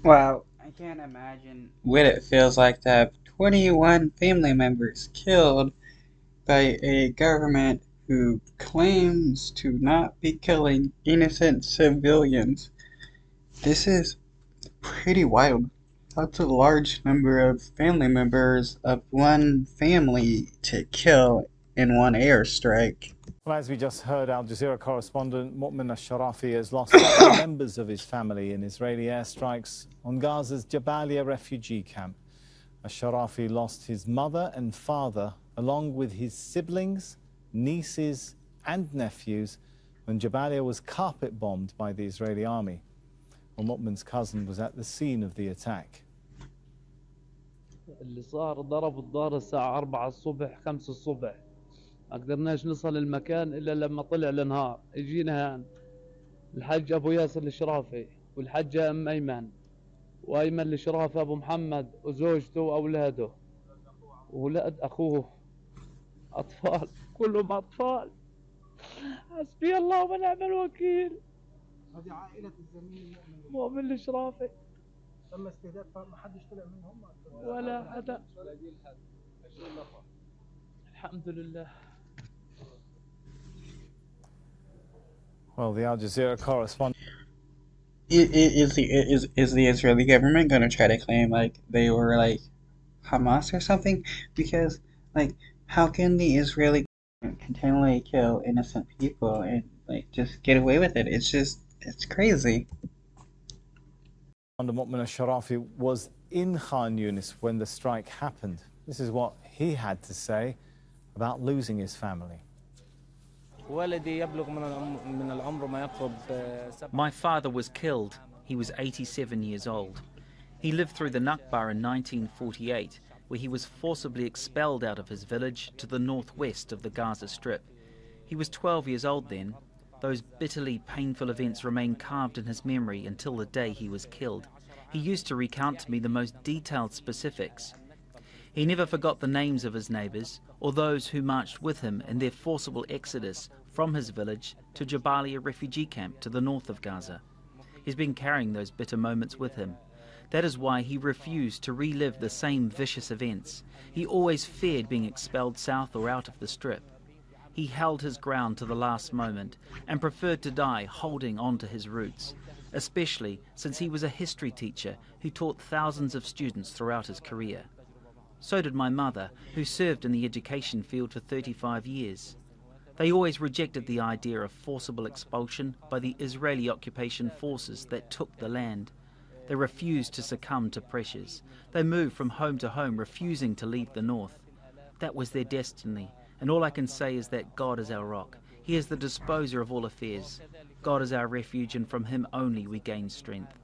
Wow, I can't imagine what it feels like to have 21 family members killed by a government who claims to not be killing innocent civilians. This is pretty wild. That's a large number of family members of one family to kill in one airstrike. Well, as we just heard, Al Jazeera correspondent Mu'min al-Sharafi has lost several members of his family in Israeli airstrikes on Gaza's Jabalia refugee camp. Al-Sharafi lost his mother and father, along with his siblings, nieces and nephews, when Jabalia was carpet bombed by the Israeli army. Well, Mu'min's cousin was at the scene of the attack. اللي صار ضرب الدار الساعة 4 الصبح 5 الصبح ما قدرناش نصل المكان إلا لما طلع النهار يجينا الحج أبو ياسر الشرافي والحجة أم أيمن وأيمن الشرافي أبو محمد وزوجته وأولاده وولاد أخوه أطفال كلهم أطفال حسبي الله ونعم الوكيل. هذه عائلة الزميل مؤمن الشرافي تم استهداف ما حدش طلع منهم ولا حدا الحمد لله. Well, the Al Jazeera correspondent... Is the Israeli government going to try to claim like they were like Hamas or something? Because like how can the Israeli government continually kill innocent people and like just get away with it? It's crazy. Mu'min al-Sharafi was in Khan Yunis when the strike happened. This is what he had to say about losing his family. My father was killed. He was 87 years old. He lived through the Nakba in 1948, where he was forcibly expelled out of his village to the northwest of the Gaza Strip. He was 12 years old then. Those bitterly painful events remain carved in his memory until the day he was killed. He used to recount to me the most detailed specifics. He never forgot the names of his neighbours or those who marched with him in their forcible exodus from his village to Jabalia refugee camp to the north of Gaza. He's been carrying those bitter moments with him. That is why he refused to relive the same vicious events. He always feared being expelled south or out of the Strip. He held his ground to the last moment and preferred to die holding on to his roots, especially since he was a history teacher who taught thousands of students throughout his career. So did my mother, who served in the education field for 35 years. They always rejected the idea of forcible expulsion by the Israeli occupation forces that took the land. They refused to succumb to pressures. They moved from home to home, refusing to leave the north. That was their destiny, and all I can say is that God is our rock. He is the disposer of all affairs. God is our refuge, and from him only we gain strength.